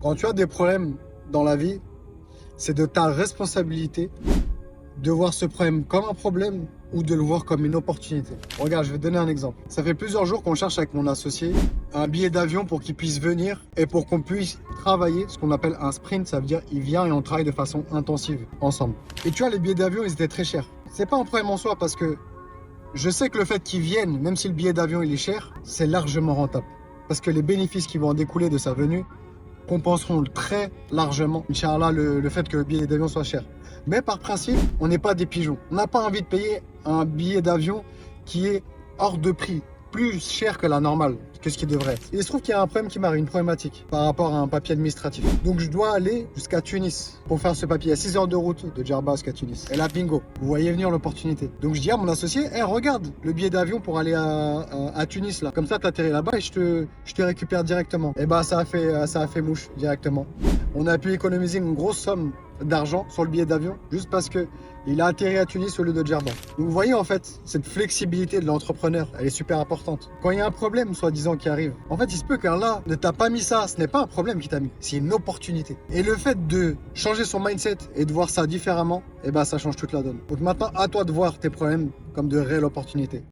Quand tu as des problèmes dans la vie, c'est de ta responsabilité de voir ce problème comme un problème ou de le voir comme une opportunité. Regarde, je vais te donner un exemple. Ça fait plusieurs jours qu'on cherche avec mon associé un billet d'avion pour qu'il puisse venir et pour qu'on puisse travailler ce qu'on appelle un sprint. Ça veut dire il vient et on travaille de façon intensive ensemble. Et tu vois, les billets d'avion, ils étaient très chers. C'est pas un problème en soi parce que je sais que le fait qu'ils viennent, même si le billet d'avion il est cher, c'est largement rentable. Parce que les bénéfices qui vont en découler de sa venue compenseront très largement, Inch'Allah, le fait que le billet d'avion soit cher. Mais par principe, on n'est pas des pigeons. On n'a pas envie de payer un billet d'avion qui est hors de prix, plus cher que la normale, que ce qui devrait être. Il se trouve qu'il y a un problème qui m'arrive, une problématique par rapport à un papier administratif. Donc je dois aller jusqu'à Tunis pour faire ce papier. Il y a 6 heures de route de Djerba jusqu'à Tunis. Et là, bingo, vous voyez venir l'opportunité. Donc je dis à mon associé, hey, regarde le billet d'avion pour aller à Tunis là. Comme ça, tu atterris là-bas et je te récupère directement. Et bah ça a fait mouche directement. On a pu économiser une grosse somme d'argent sur le billet d'avion juste parce que il a atterri à Tunis au lieu de Djerba. Donc vous voyez en fait, cette flexibilité de l'entrepreneur, elle est super importante. Quand il y a un problème, soi-disant, qui arrive, en fait, il se peut qu'Allah ne t'a pas mis ça. Ce n'est pas un problème qui t'a mis, c'est une opportunité. Et le fait de changer son mindset et de voir ça différemment, eh ben, ça change toute la donne. Donc maintenant, à toi de voir tes problèmes comme de réelles opportunités.